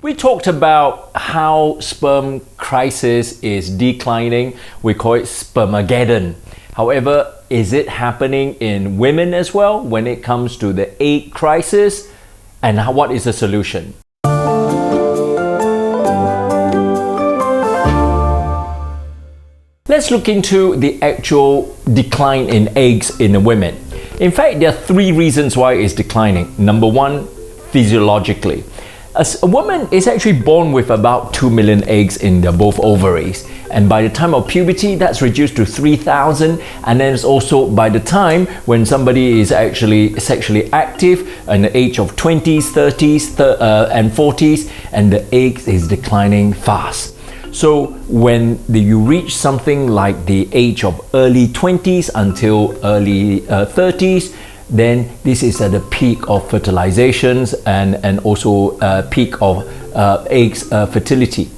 We talked about how sperm crisis is declining. We call it spermageddon. However, is it happening in women as well when it comes to the egg crisis? And what is the solution? Let's look into the actual decline in eggs in the women. In fact, there are three reasons why it's declining. Number one, physiologically. A woman is actually born with about 2 million eggs in their both ovaries, and by the time of puberty that's reduced to 3,000, and then it's also by the time when somebody is actually sexually active in the age of 20s, 30s and 40s, and the eggs is declining fast. So when you reach something like the age of early 20s until early 30s, then this is at the peak of fertilizations and also peak of eggs fertility.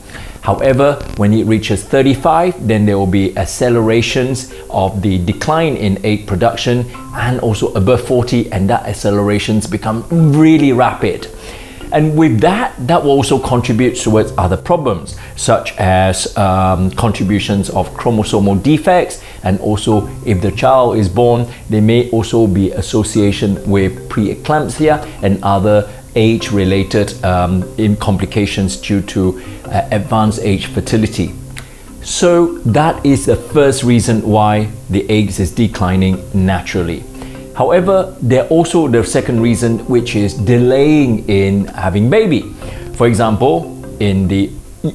However, when it reaches 35, then there will be accelerations of the decline in egg production, and also above 40, and that accelerations become really rapid. And with that will also contribute towards other problems, such as contributions of chromosomal defects, and also if the child is born, there may also be association with preeclampsia and other age-related complications due to advanced age fertility. So that is the first reason why the eggs is declining naturally. However, there also the second reason, which is delaying in having baby. For example, in the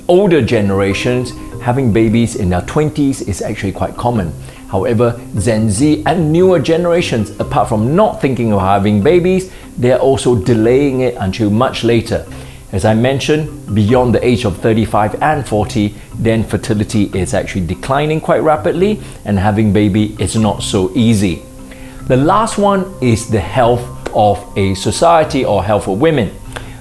older generations, having babies in their 20s is actually quite common. However, Gen Z and newer generations, apart from not thinking of having babies, they're also delaying it until much later. As I mentioned, beyond the age of 35 and 40, then fertility is actually declining quite rapidly, and having baby is not so easy. The last one is the health of a society or health of women.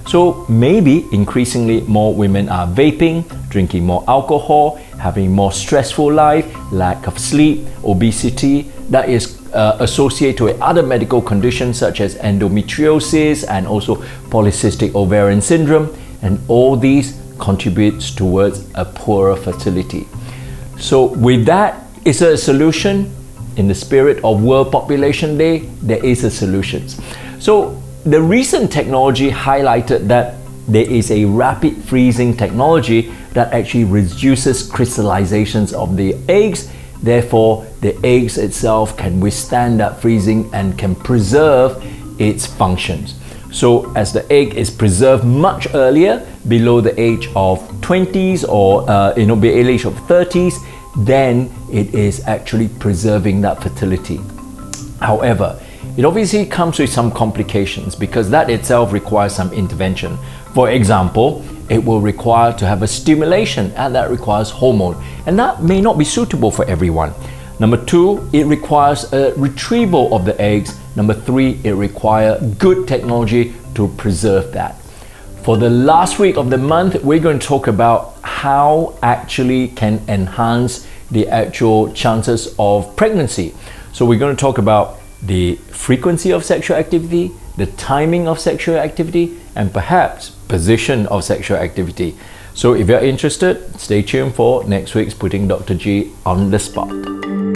So maybe increasingly more women are vaping, drinking more alcohol, having more stressful life, lack of sleep, obesity, that is associated with other medical conditions such as endometriosis and also polycystic ovarian syndrome, and all these contributes towards a poorer fertility. So with that, is there a solution? In the spirit of World Population Day, there is a solution. So the recent technology highlighted that there is a rapid freezing technology that actually reduces crystallizations of the eggs. Therefore, the eggs itself can withstand that freezing and can preserve its functions. So as the egg is preserved much earlier, below the age of 20s or below the age of 30s, then it is actually preserving that fertility. However, it obviously comes with some complications because that itself requires some intervention. For example, it will require to have a stimulation, and that requires hormone, and that may not be suitable for everyone. Number two, it requires a retrieval of the eggs. Number three, it requires good technology to preserve that. For the last week of the month, we're going to talk about how actually can enhance the actual chances of pregnancy. So we're going to talk about the frequency of sexual activity, the timing of sexual activity, and perhaps position of sexual activity. So if you're interested, stay tuned for next week's Putting Dr. G on the Spot.